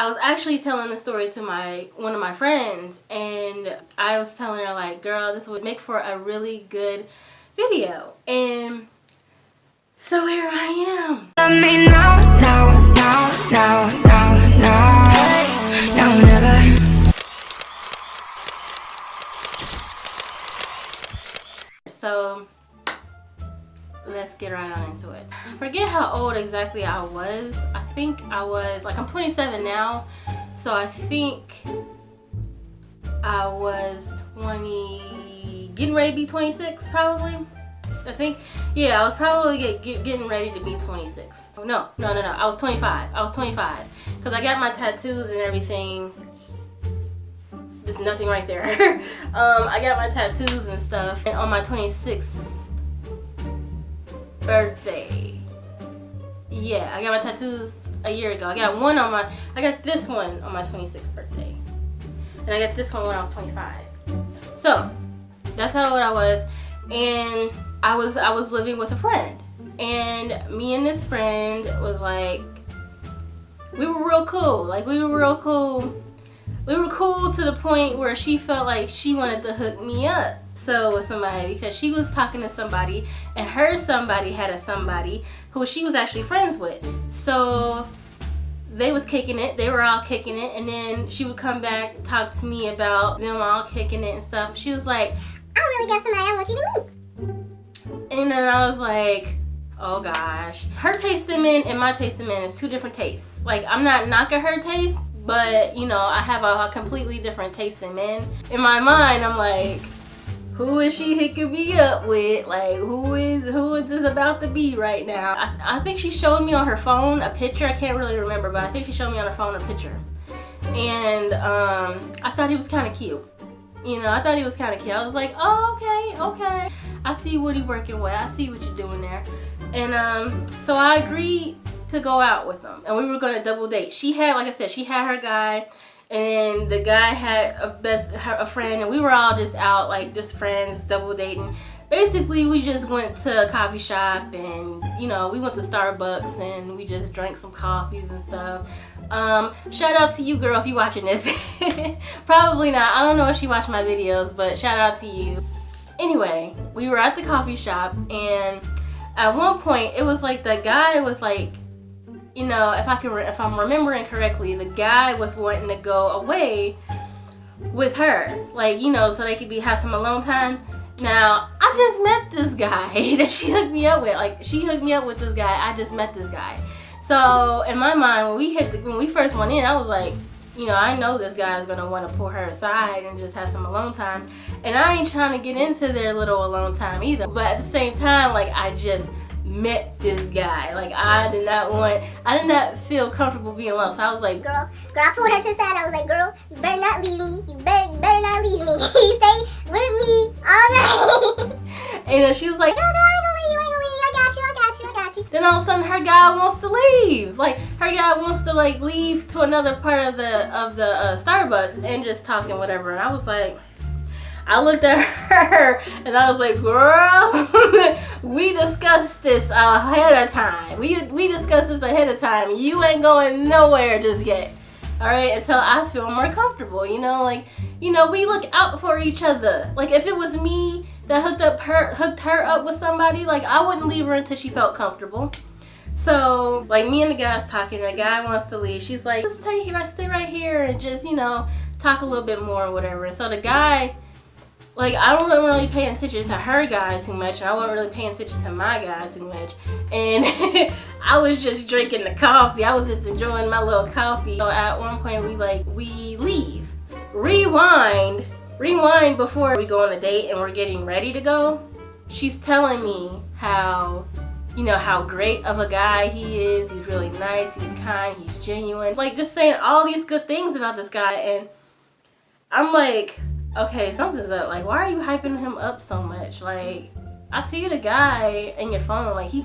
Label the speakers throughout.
Speaker 1: I was actually telling the story to one of my friends, and I was telling her like, girl, this would make for a really good video. And so here I am. I mean, now, never. So let's get right on into it. I forget how old exactly I was. I think I was like, I'm 27 now, so I think I was 20, getting ready to be 26 probably. I think, yeah, I was probably getting ready to be 26. Oh, no, I was 25. I was 25 because I got my tattoos and everything. There's nothing right there. I got my tattoos and stuff, and on my 26th birthday. Yeah, I got my tattoos a year ago. I got this one on my 26th birthday. And I got this one when I was 25. So, that's how old I was. And I was living with a friend. And me and this friend was like, we were real cool. Like, we were real cool. We were cool to the point where she felt like she wanted to hook me up with somebody, because she was talking to somebody, and her somebody had a somebody who she was actually friends with. So they was kicking it. They were all kicking it, and then she would come back, talk to me about them all kicking it and stuff. She was like, I really got somebody I want you to meet. And then I was like, oh gosh. Her taste in men and my taste in men is two different tastes. Like, I'm not knocking her taste, but you know, I have a completely different taste in men. In my mind, I'm like, who is she hooking me up with? Like, who is this about to be right now? I think she showed me on her phone a picture. I can't really remember, but I think she showed me on her phone a picture. And I thought he was kind of cute. You know, I thought he was kind of cute. I was like, oh, okay. I see what he's working with. I see what you're doing there. And so I agreed to go out with him. And we were going to double date. She had, like I said, she had her guy. And the guy had a friend, and we were all just out, like, just friends, double dating. Basically, we just went to a coffee shop, and, you know, we went to Starbucks, and we just drank some coffees and stuff. Shout out to you, girl, if you watching this. Probably not. I don't know if she watched my videos, but shout out to you. Anyway, we were at the coffee shop, and at one point, it was like the guy was like, you know, if I'm remembering correctly, the guy was wanting to go away with her, like, you know, so they could have some alone time. Now, I just met this guy that she hooked me up with. Like, she hooked me up with this guy. I just met this guy. So in my mind, when we first went in, I was like, you know, I know this guy's gonna want to pull her aside and just have some alone time, and I ain't trying to get into their little alone time either. But at the same time, like, I just met this guy. Like, I did not feel comfortable being alone. So I was like, girl, I pulled her to the side. I was like, girl, you better not leave me. You better not leave me. Stay with me all night. And then she was like, girl, I ain't gonna leave you. I got you. Then all of a sudden, her guy wants to leave. Like, her guy wants to, like, leave to another part of the Starbucks and just talking whatever. And I was like, I looked at her and I was like, girl, we discussed this ahead of time. We discussed this ahead of time. You ain't going nowhere just yet. All right, until I feel more comfortable, you know, like, you know, we look out for each other. Like, if it was me that hooked her up with somebody, like, I wouldn't leave her until she felt comfortable. So, like, me and the guy's talking, the guy wants to leave. She's like, just stay right here and just, you know, talk a little bit more or whatever. And so the guy, like, I don't really pay attention to her guy too much, and I wasn't really paying attention to my guy too much. And I was just drinking the coffee. I was just enjoying my little coffee. So at one point, we leave. Rewind before we go on a date and we're getting ready to go. She's telling me how, you know, how great of a guy he is. He's really nice, he's kind, he's genuine. Like, just saying all these good things about this guy, and I'm like, okay, something's up. Like, why are you hyping him up so much? Like, I see the guy in your phone, like, he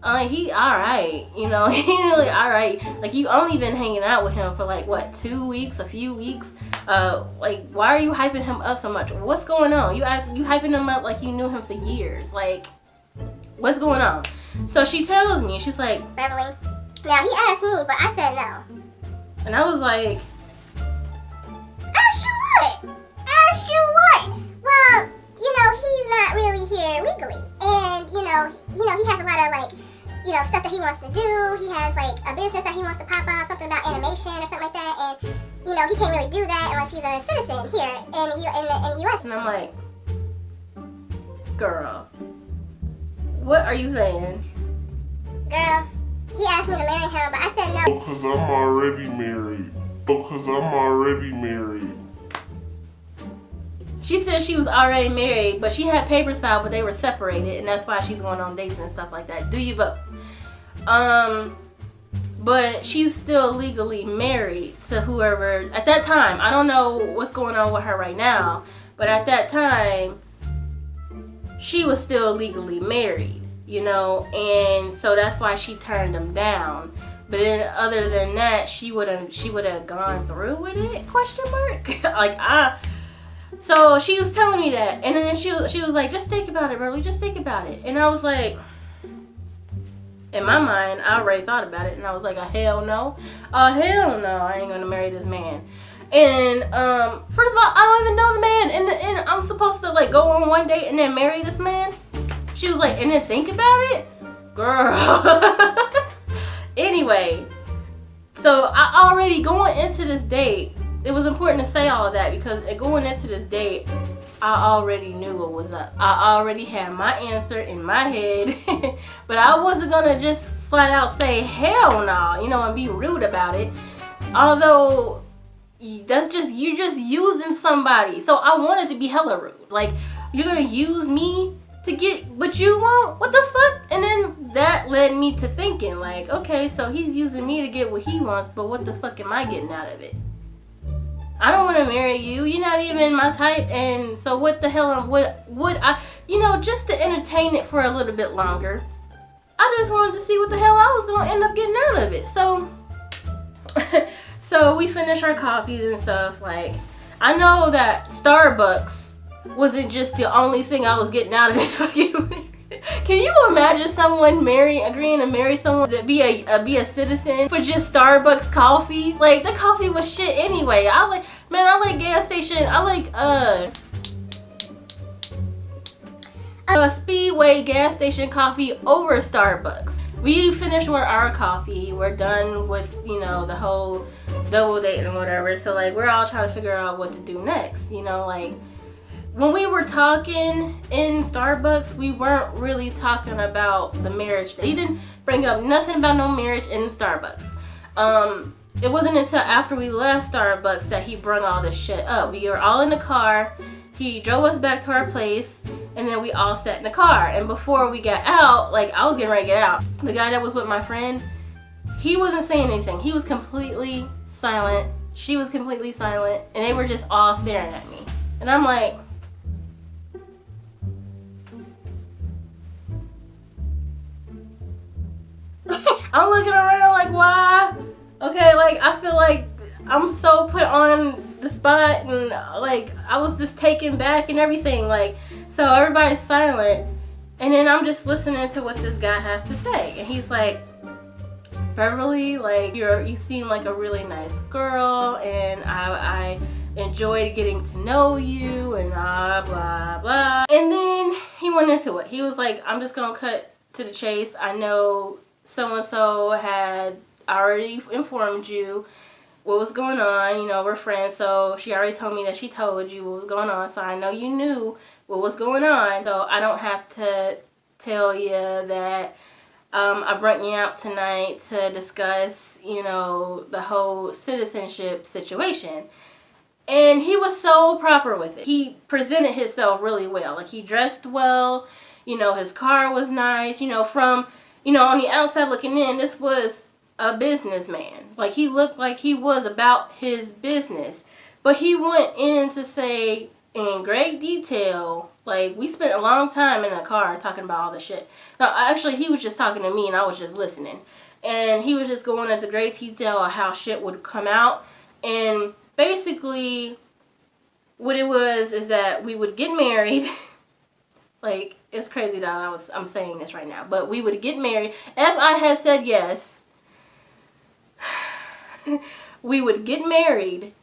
Speaker 1: alright, you know, he like alright. Like, you only been hanging out with him for like, what, 2 weeks, a few weeks? Like, why are you hyping him up so much? What's going on? You hyping him up like you knew him for years. Like, what's going on? So she tells me, she's like, Beverly, now he asked me, but I said no. And I was like,
Speaker 2: Asked you what? Asked you what? Well, he's not really here legally. And, he has a lot of, like, stuff that he wants to do. He has, like, a business that he wants to pop off, something about animation or something like that. And, he can't really do that unless he's a citizen here in the U.S.
Speaker 1: And I'm like, girl, what are you saying?
Speaker 2: Girl, he asked me to marry him, but I said no.
Speaker 3: Because I'm already married. Because I'm already married.
Speaker 1: She said she was already married, but she had papers filed, but they were separated, and that's why she's going on dates and stuff like that. Do you vote? But she's still legally married to whoever at that time. I don't know what's going on with her right now, but at that time, she was still legally married, and so that's why she turned him down. But then, other than that, she would have gone through with it? Question mark. So she was telling me that, and then she was like, just think about it, Beverly, just think about it. And I was like, in my mind, I already thought about it, and I was like, hell no, hell no, I ain't gonna marry this man. And first of all, I don't even know the man, and I'm supposed to like go on one date and then marry this man. She was like, and then think about it, girl. Anyway, so I already going into this date. It was important to say all of that because going into this date, I already knew what was up. I already had my answer in my head, but I wasn't gonna just flat out say hell no, and be rude about it. Although that's just you're just using somebody. So I wanted to be hella rude. Like, you're gonna use me to get what you want? What the fuck? And then that led me to thinking like, okay, so he's using me to get what he wants, but what the fuck am I getting out of it? I don't want to marry you. You're not even my type. And so what the hell would I, just to entertain it for a little bit longer. I just wanted to see what the hell I was going to end up getting out of it. So we finished our coffees and stuff. Like, I know that Starbucks wasn't just the only thing I was getting out of this fucking. Can you imagine someone agreeing to marry someone to be a citizen for just Starbucks coffee? Like, the coffee was shit anyway. I like gas station. I like Speedway gas station coffee over Starbucks. We finished with our coffee. We're done with, the whole double date and whatever. So like, we're all trying to figure out what to do next. Like, when we were talking in Starbucks, we weren't really talking about the marriage. He didn't bring up nothing about no marriage in Starbucks. It wasn't until after we left Starbucks that he brought all this shit up. We were all in the car. He drove us back to our place, and then we all sat in the car. And before we got out, like, I was getting ready to get out, the guy that was with my friend, he wasn't saying anything. He was completely silent. She was completely silent, and they were just all staring at me. And I'm like, I'm looking around like, why? Okay, like, I feel like I'm so put on the spot, and like, I was just taken back and everything. Like, so everybody's silent, and then I'm just listening to what this guy has to say. And he's like, Beverly, like, you seem like a really nice girl, and I enjoyed getting to know you, and blah, blah, blah. And then he went into it. He was like, I'm just gonna cut to the chase. I know so-and-so had already informed you what was going on. We're friends, so she already told me that she told you what was going on, so I know you knew what was going on. So I don't have to tell you that I brought you out tonight to discuss, the whole citizenship situation. And he was so proper with it. He presented himself really well. Like, he dressed well, his car was nice, from on the outside looking in, this was a businessman. Like, he looked like he was about his business. But he went in to say in great detail, like, we spent a long time in the car talking about all this shit. Now, actually, he was just talking to me and I was just listening. And he was just going into great detail of how shit would come out. And basically, what it was is that we would get married. Like, it's crazy that I'm saying this right now, but we would get married if I had said yes. we would get married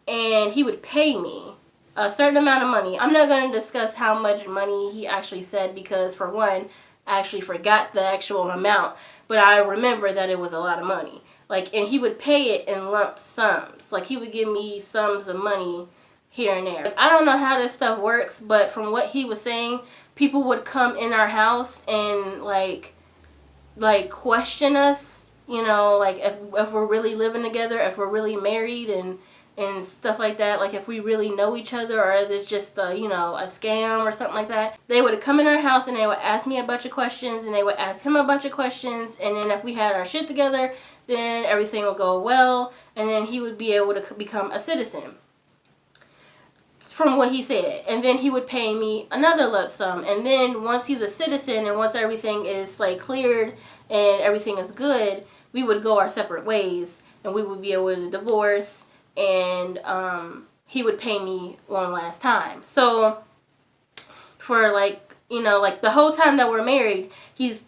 Speaker 1: and he would pay me a certain amount of money. I'm not going to discuss how much money he actually said because, for one, I actually forgot the actual amount, but I remember that it was a lot of money. Like, and he would pay it in lump sums. Like, he would give me sums of money here and there. Like, I don't know how this stuff works, but from what he was saying, people would come in our house and like question us, you know, like if we're really living together, if we're really married and stuff like that, like if we really know each other or if it's just you know, a scam or something like that. They would come in our house and they would ask me a bunch of questions and they would ask him a bunch of questions, and then if we had our shit together, then everything would go well, and then he would be able to become a citizen, from what he said. And then he would pay me another lump sum, and then once he's a citizen and once everything is like cleared and everything is good, we would go our separate ways and we would be able to divorce, and he would pay me one last time. So for like, you know, like the whole time that we're married, he's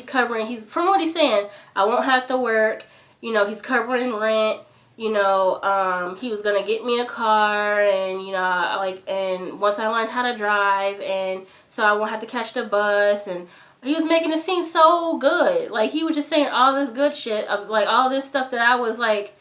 Speaker 1: covering, from what he's saying, I won't have to work, you know, he's covering rent. You know, he was gonna get me a car, and you know, like, and once I learned how to drive, and so I won't have to catch the bus, and he was making it seem so good. Like, he was just saying all this good shit, like all this stuff that I was like,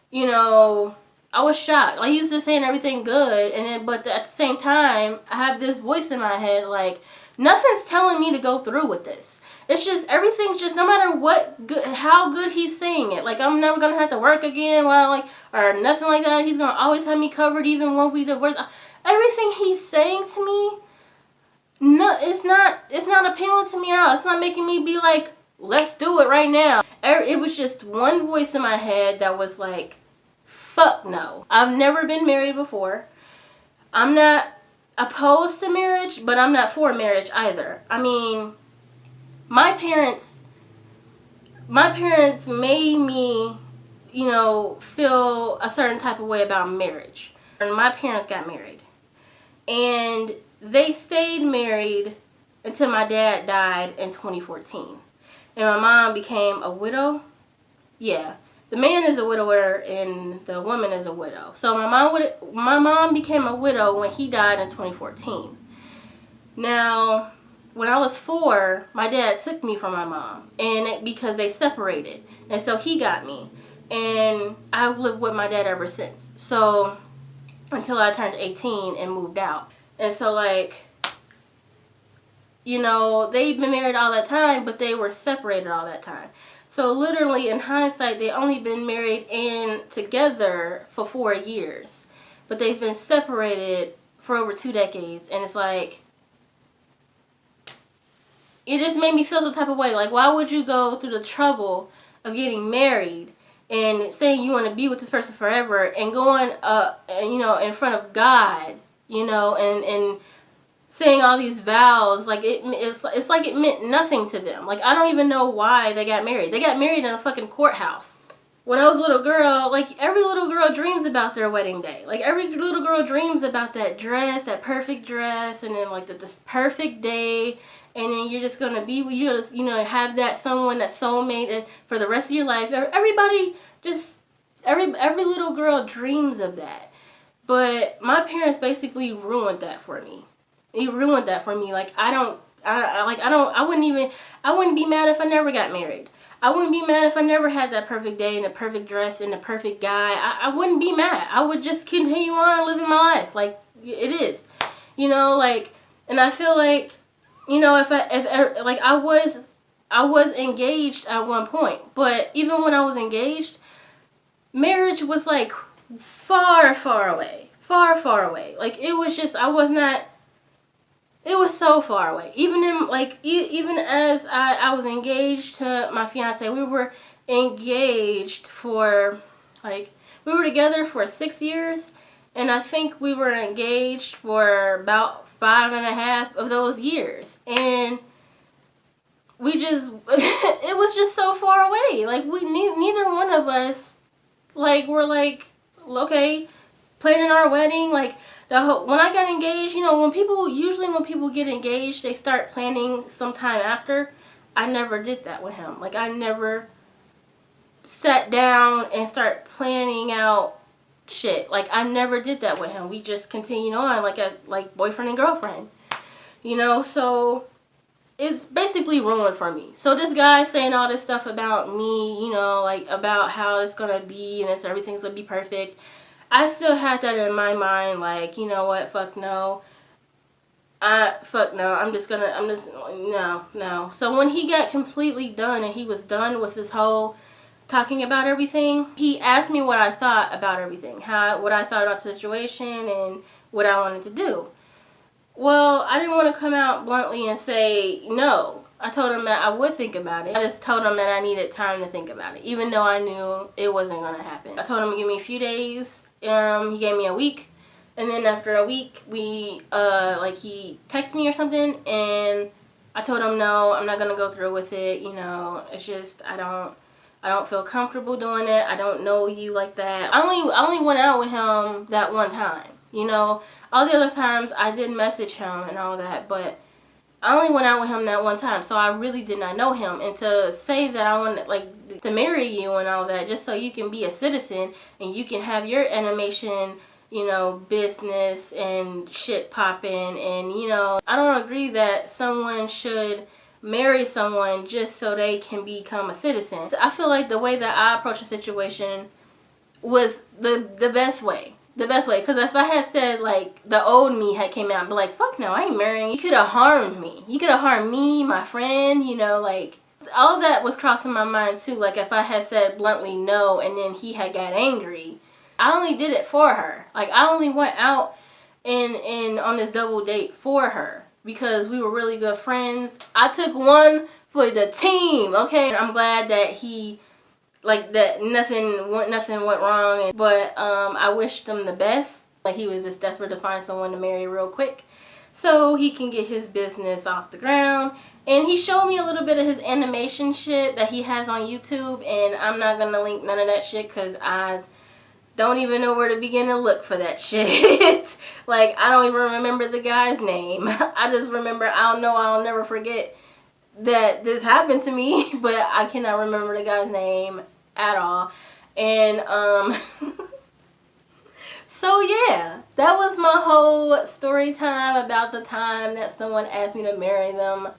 Speaker 1: you know, I was shocked. Like, he was just saying everything good, and then, but at the same time, I have this voice in my head like, nothing's telling me to go through with this. It's just, everything's just, no matter what good, how good he's saying it. Like, I'm never going to have to work again, while, like, or nothing like that. He's going to always have me covered even when we divorce. Everything he's saying to me, no, it's not appealing to me at all. It's not making me be like, let's do it right now. It was just one voice in my head that was like, fuck no. I've never been married before. I'm not opposed to marriage, but I'm not for marriage either. I mean, my parents made me, you know, feel a certain type of way about marriage. And my parents got married. And they stayed married until my dad died in 2014. And my mom became a widow. Yeah. The man is a widower and the woman is a widow. So my mom became a widow when he died in 2014. Now, when I was 4, my dad took me from my mom, and because they separated, and so he got me, and I've lived with my dad ever since. So until I turned 18 and moved out, and so like, you know, they've been married all that time, but they were separated all that time. So literally, in hindsight, they only been married and together for 4 years, but they've been separated for over 2 decades, and it's like, it just made me feel some type of way. Like, why would you go through the trouble of getting married and saying you want to be with this person forever and going, you know, in front of God, you know, and saying all these vows? Like, it's like it meant nothing to them. Like, I don't even know why they got married. They got married in a fucking courthouse. When I was a little girl, like, every little girl dreams about their wedding day. Like, every little girl dreams about that dress, that perfect dress, and then, like, this perfect day. And then you're just going to be, you know, have that someone, that soulmate for the rest of your life. Everybody just, every little girl dreams of that. But my parents basically ruined that for me. He ruined that for me. Like, I wouldn't be mad if I never got married. I wouldn't be mad if I never had that perfect day and the perfect dress and the perfect guy. I wouldn't be mad. I would just continue on living my life like it is. You know, like, and I feel like, you know, if I was engaged at one point, but even when I was engaged, marriage was like far, far away. Like, it was just, it was so far away. Even in, like, even as I was engaged to my fiance, we were engaged for, like, we were together for 6 years, and I think we were engaged for about 5.5 of those years, and we just, it was just so far away. Like, neither one of us, like, were like, okay, planning our wedding. Like, when I got engaged, you know, when people get engaged, they start planning sometime after. I never did that with him. Like, I never sat down and start planning out shit. Like, I never did that with him. We just continued on like boyfriend and girlfriend, you know. So it's basically ruined for me. So this guy saying all this stuff about me, you know, like about how it's gonna be and everything's gonna be perfect. I still had that in my mind, like, you know what, fuck no. No. So when he got completely done and he was done with his whole talking about everything, he asked me what I thought about everything, what I thought about the situation and what I wanted to do. Well, I didn't want to come out bluntly and say no. I told him that I would think about it. I just told him that I needed time to think about it, even though I knew it wasn't going to happen. I told him to give me a few days. He gave me a week. And then after a week, he texted me or something, and I told him, no, I'm not going to go through with it. You know, it's just, I don't feel comfortable doing it. I don't know you like that. I only went out with him that one time. You know, all the other times I did message him and all that, but I only went out with him that one time, so I really did not know him. And to say that I want to marry you and all that just so you can be a citizen and you can have your animation, you know, business and shit popping, and, you know, I don't agree that someone should marry someone just so they can become a citizen. So I feel like the way that I approached the situation was the best way. The best way, because if I had said, like, the old me had came out and be like, fuck no, I ain't marrying you, could have harmed me. You could have harmed me, my friend, you know, like, all that was crossing my mind too. Like, if I had said bluntly no and then he had got angry, I only did it for her. Like, I only went out and on this double date for her because we were really good friends. I took one for the team, okay? I'm glad that he... like that nothing went wrong, but I wished him the best. Like, he was just desperate to find someone to marry real quick so he can get his business off the ground. And he showed me a little bit of his animation shit that he has on YouTube, and I'm not gonna link none of that shit because I don't even know where to begin to look for that shit. Like, I don't even remember the guy's name. I just remember, I'll never forget that this happened to me, but I cannot remember the guy's name at all. And so yeah, that was my whole story time about the time that someone asked me to marry them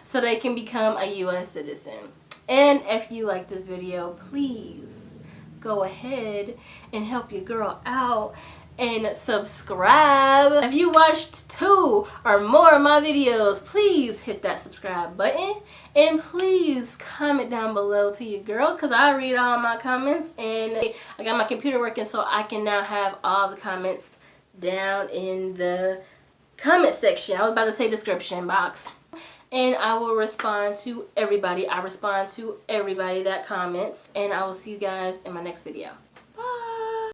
Speaker 1: so they can become a U.S. citizen. And if you like this video, please go ahead and help your girl out and subscribe. If you watched 2 or more of my videos, please hit that subscribe button and please comment down below to your girl, because I read all my comments and I got my computer working so I can now have all the comments down in the comment section. I was about to say description box. And I will respond to everybody. I respond to everybody that comments, and I will see you guys in my next video.